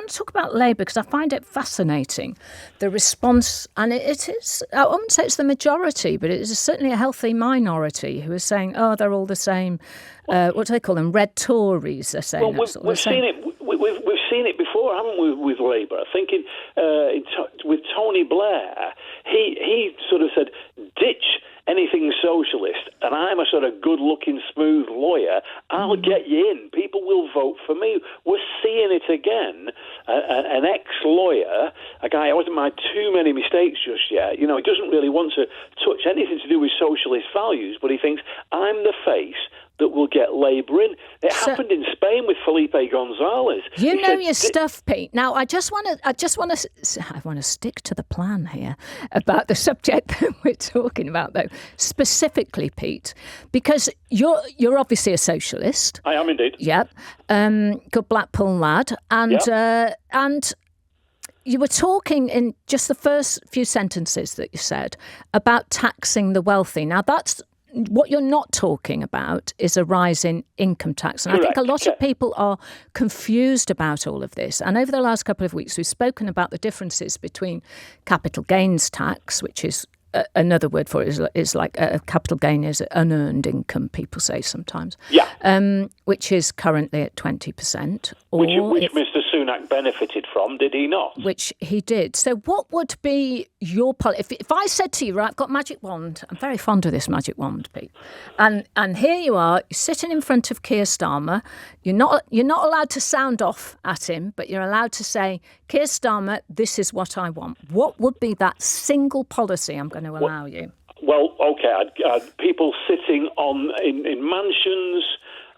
want to talk about Labour because I find it fascinating, the response, and it is, I wouldn't say it's the majority, but it is certainly a healthy minority who are saying, oh, they're all the same, what do they call them, red Tories, they're saying. Well, we've seen it. We've seen it before, haven't we, with Labour? I think with Tony Blair, he sort of said, ditch anything socialist, and I'm a sort of good-looking, smooth lawyer. I'll get you in. People will vote for me. We're seeing it again. An ex-lawyer, a guy who hasn't made too many mistakes just yet. You know, he doesn't really want to touch anything to do with socialist values, but he thinks, I'm the face that will get Labour in. It happened in Spain with Felipe González. You know your stuff, Pete. Now, I want to stick to the plan here about the subject that we're talking about, though, specifically, Pete, because you're obviously a socialist. I am indeed. Yep. Good Blackpool lad, and you were talking in just the first few sentences that you said about taxing the wealthy. Now, that's what you're not talking about is a rise in income tax. And Correct. I think a lot of people are confused about all of this. And over the last couple of weeks, we've spoken about the differences between capital gains tax, which is another word for it is like a capital gain is unearned income, people say sometimes. Yeah. Which is currently at 20%. Which Mr. Sunak benefited from, did he not? Which he did. So what would be your policy? If I said to you, right, I've got a magic wand. I'm very fond of this magic wand, Pete. And here you are, you're sitting in front of Keir Starmer. You're not allowed to sound off at him, but you're allowed to say, Keir Starmer, this is what I want. What would be that single policy I'm going to allow you? Well, okay, I'd people sitting in mansions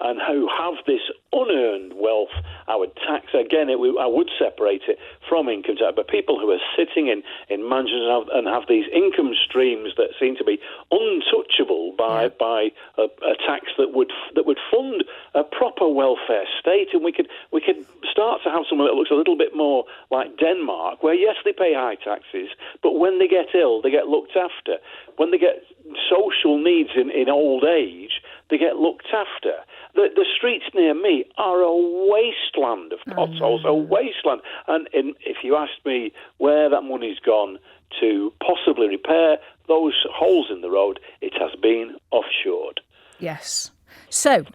and who have this unearned wealth, I would tax again. I would separate it from income tax. But people who are sitting in mansions and have these income streams that seem to be untouchable by a tax that would fund a proper welfare state, and we could start to have something that looks a little bit more like Denmark, where yes, they pay high taxes, but when they get ill, they get looked after. When they get social needs in old age, they get looked after. The streets near me are a wasteland of potholes, a wasteland. And if you ask me where that money's gone to possibly repair those holes in the road, it has been offshored. Yes. So,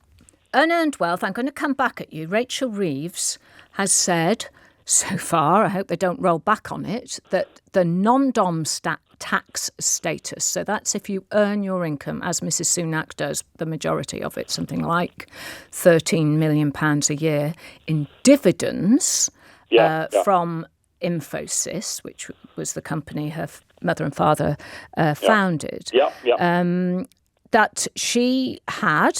unearned wealth, I'm going to come back at you. Rachel Reeves has said, so far, I hope they don't roll back on it, that the non-dom tax status, so that's if you earn your income, as Mrs Sunak does, the majority of it, something like £13 million a year in dividends from Infosys, which was the company her mother and father founded. That she had,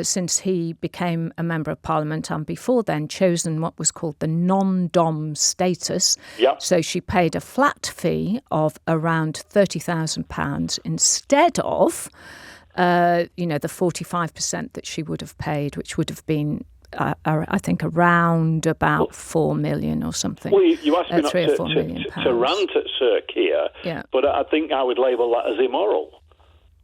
since he became a Member of Parliament and before then, chosen what was called the non-dom status. So she paid a flat fee of around £30,000 instead of, the 45% that she would have paid, which would have been, I think, around about 4 million or something. Well, you asked me not 3 or 4 million to rant at Sir Keir, but I think I would label that as immoral.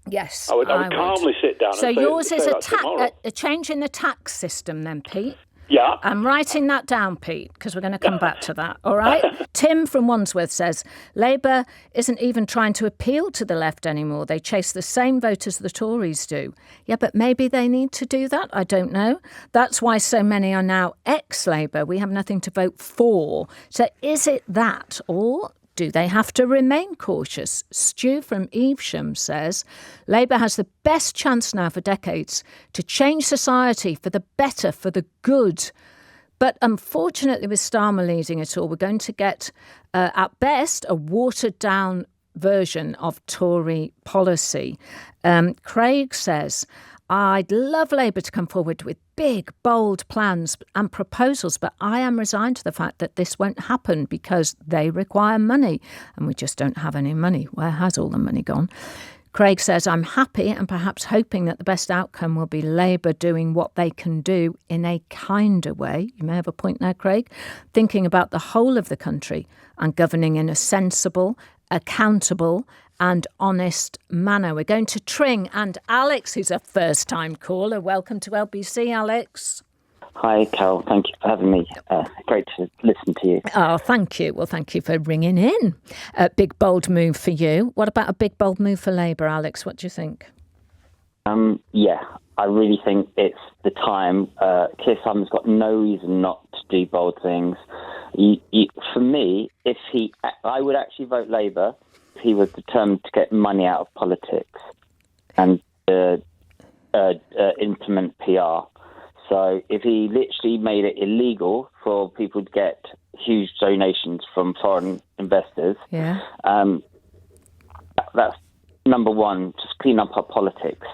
Yes, I would calmly sit down so and say, yours is a change in the tax system then, Pete? Yeah. I'm writing that down, Pete, because we're going to come back to that, all right? Tim from Wandsworth says, Labour isn't even trying to appeal to the left anymore. They chase the same voters the Tories do. Yeah, but maybe they need to do that. I don't know. That's why so many are now ex-Labour. We have nothing to vote for. So is it that, or do they have to remain cautious? Stu from Evesham says, Labour has the best chance now for decades to change society for the better, for the good. But unfortunately, with Starmer leading it all, we're going to get, at best, a watered-down version of Tory policy. Craig says, I'd love Labour to come forward with big, bold plans and proposals, but I am resigned to the fact that this won't happen because they require money, and we just don't have any money. Where has all the money gone? Craig says, I'm happy and perhaps hoping that the best outcome will be Labour doing what they can do in a kinder way. You may have a point there, Craig. Thinking about the whole of the country and governing in a sensible, accountable and honest manner. We're going to Tring, and Alex, who's a first-time caller. Welcome to LBC, Alex. Hi, Carol. Thank you for having me. Great to listen to you. Oh, thank you. Well, thank you for ringing in. A big, bold move for you. What about a big, bold move for Labour, Alex? What do you think? Yeah, I really think it's the time. Keir Starmer's got no reason not to do bold things. For me, I would actually vote Labour if he was determined to get money out of politics and implement PR. So if he literally made it illegal for people to get huge donations from foreign investors, that's number one, just clean up our politics.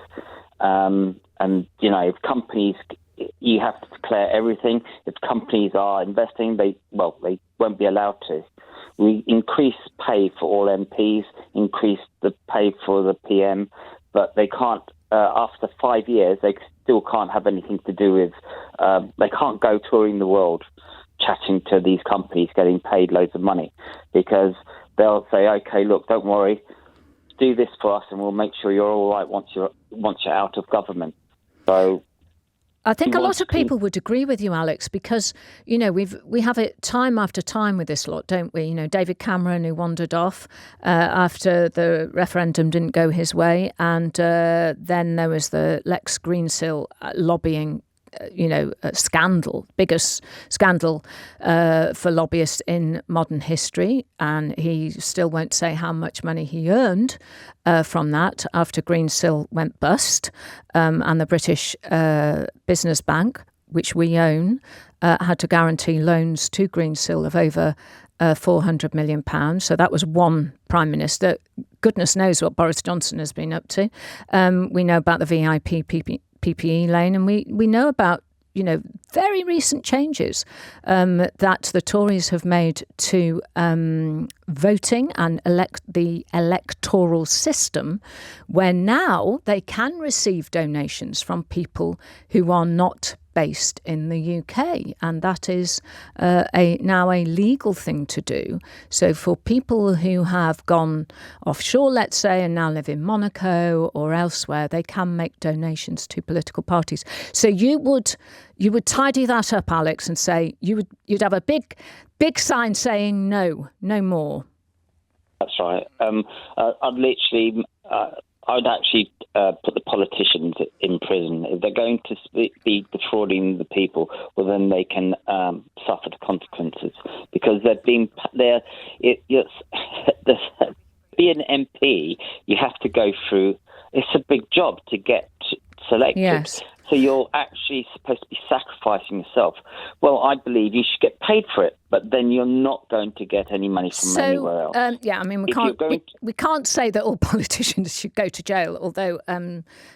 And, if companies, you have to declare everything. If companies are investing, they won't be allowed to. We increase pay for all MPs, increase the pay for the PM, but they can't, after 5 years, they still can't have anything to do with, they can't go touring the world chatting to these companies getting paid loads of money, because they'll say, okay, look, don't worry, do this for us and we'll make sure you're all right once you're out of government. So I think a lot of people would agree with you, Alex, because, we have it time after time with this lot, don't we? David Cameron, who wandered off after the referendum didn't go his way. And then there was the Lex Greensill lobbying scandal, biggest scandal for lobbyists in modern history. And he still won't say how much money he earned from that after Greensill went bust. And the British Business Bank, which we own, had to guarantee loans to Greensill of over £400 million. So that was one Prime Minister. Goodness knows what Boris Johnson has been up to. We know about the VIP PPE lane, and we know about very recent changes that the Tories have made to voting and the electoral system, where now they can receive donations from people who are not based in the UK, and that is now a legal thing to do. So for people who have gone offshore, let's say, and now live in Monaco or elsewhere, they can make donations to political parties. So you would tidy that up, Alex, and say you'd have a big sign saying no more. That's right. I'd actually put the politicians in prison. If they're going to be defrauding the people, well, then they can suffer the consequences, because be an MP, you have to go through. It's a big job to get selected. Yes. So you're actually supposed to be sacrificing yourself. Well, I believe you should get paid for it, but then you're not going to get any money from anywhere else. We can't say that all politicians should go to jail, although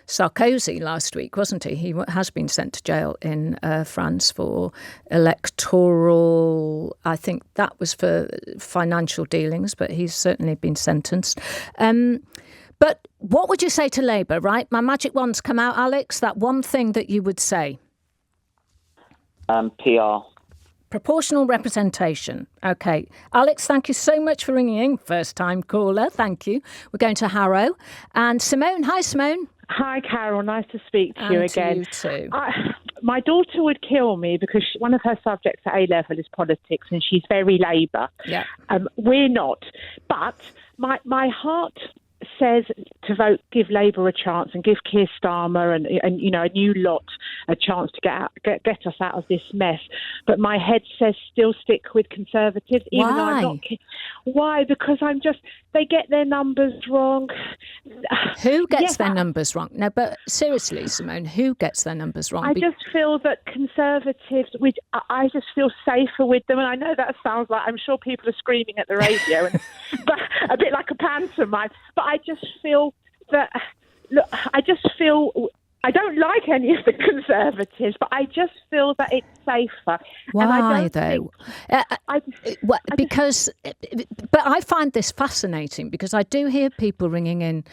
Sarkozy last week, wasn't he? He has been sent to jail in France for electoral, I think that was for financial dealings, but he's certainly been sentenced. But what would you say to Labour, right? My magic wand's come out, Alex. That one thing that you would say. PR. Proportional representation. OK. Alex, thank you so much for ringing in. First time caller. Thank you. We're going to Harrow. And Simone. Hi, Simone. Hi, Carol. Nice to speak to you again. You too. My daughter would kill me because one of her subjects at A-level is politics, and she's very Labour. Yeah. We're not. But my heart says to vote, give Labour a chance and give Keir Starmer and a new lot a chance to get us out of this mess. But my head says still stick with Conservatives. Even Why? Though I'm not. Why? Because they get their numbers wrong. Who gets their numbers wrong? No, but seriously, Simone, who gets their numbers wrong? I just feel that Conservatives, I just feel safer with them. And I know that sounds like, I'm sure people are screaming at the radio, but a bit like a pantomime. But I just feel that, I don't like any of the Conservatives, but I just feel that it's safer. Why, though? But I find this fascinating, because I do hear people ringing in,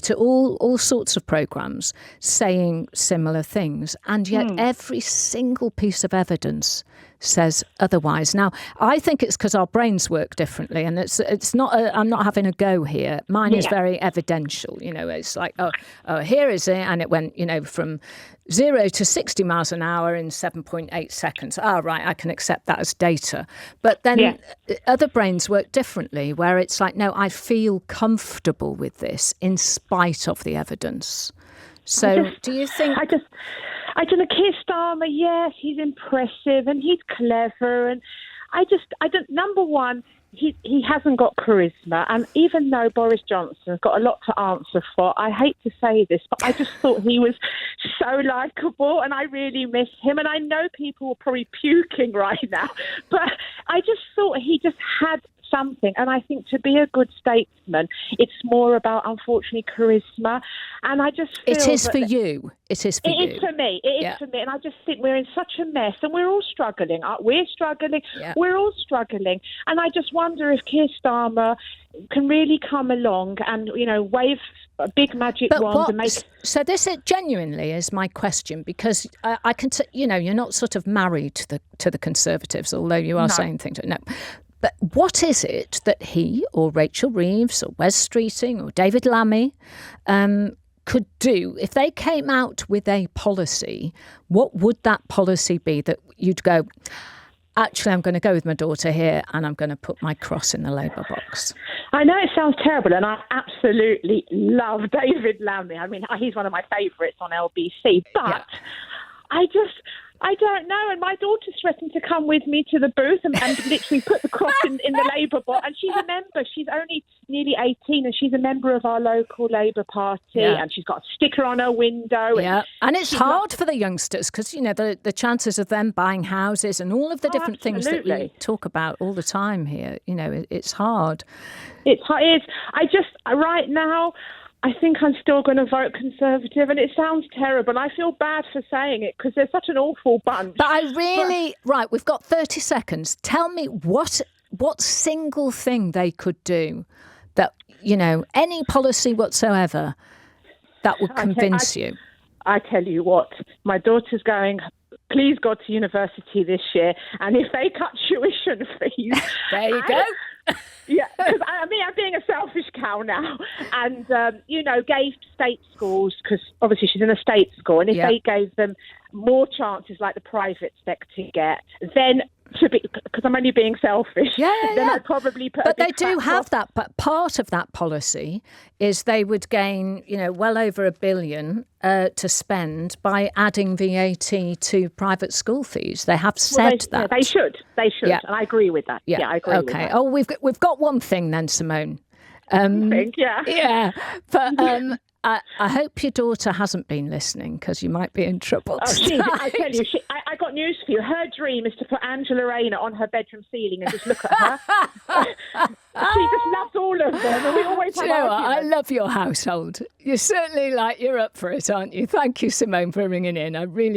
to all sorts of programmes saying similar things, and yet every single piece of evidence says otherwise. Now, I think it's because our brains work differently, and it's not. I'm not having a go here. Mine is very evidential. It's like, oh, here is it, and it went, from 0 to 60 miles an hour in 7.8 seconds. Oh, right, I can accept that as data. But then other brains work differently, where it's like, no, I feel comfortable with this in spite of the evidence. So do you think... I don't know, Keir Starmer, yes, he's impressive and he's clever. And I don't, number one, he hasn't got charisma. And even though Boris Johnson's got a lot to answer for, I hate to say this, but I just thought he was so likeable and I really miss him. And I know people are probably puking right now, but I just thought he just had something. And I think to be a good statesman, it's more about, unfortunately, charisma. And I just feel it is for you. It is for you. It is for me. It is for me. And I just think we're in such a mess and we're all struggling. We're struggling. Yeah. We're all struggling. And I just wonder if Keir Starmer can really come along and, wave a big magic wand and make... So this genuinely is my question, because I can... you're not sort of married to the Conservatives, although you are saying things... No. But what is it that he or Rachel Reeves or Wes Streeting or David Lammy could do if they came out with a policy? What would that policy be that you'd go, actually, I'm going to go with my daughter here and I'm going to put my cross in the Labour box? I know it sounds terrible, and I absolutely love David Lammy. I mean, he's one of my favourites on LBC, but I don't know. And my daughter's threatened to come with me to the booth and literally put the cross in the Labour box. And she's a member. She's only nearly 18 and she's a member of our local Labour Party. Yeah. And she's got a sticker on her window. And it's hard for the youngsters because, the chances of them buying houses and all of the different things that we talk about all the time here, it's hard. It's hard. Right now... I think I'm still going to vote Conservative, and it sounds terrible. I feel bad for saying it because they're such an awful bunch. But right, we've got 30 seconds. Tell me what single thing they could do that, any policy whatsoever that would convince you. I tell you what, my daughter's going, please God, to university this year, and if they cut tuition fees... There you go. Yeah, because I'm being a selfish cow now, and gave state schools, because obviously she's in a state school, and if they gave them more chances like the private sector get, then because I'm only being selfish, then I'd probably put. But they do have that. But part of that policy is they would gain, well over $1 billion to spend by adding VAT to private school fees. They have said that they should. And I agree with that. Yeah, I agree. Okay. With that. Oh, we've got one thing then, Simone. Yeah. But I hope your daughter hasn't been listening because you might be in trouble. I tell you, I got news for you. Her dream is to put Angela Rayner on her bedroom ceiling and just look at her. She just loves all of them, and we always have arguments. I love your household. You're certainly you're up for it, aren't you? Thank you, Simone, for ringing in. I really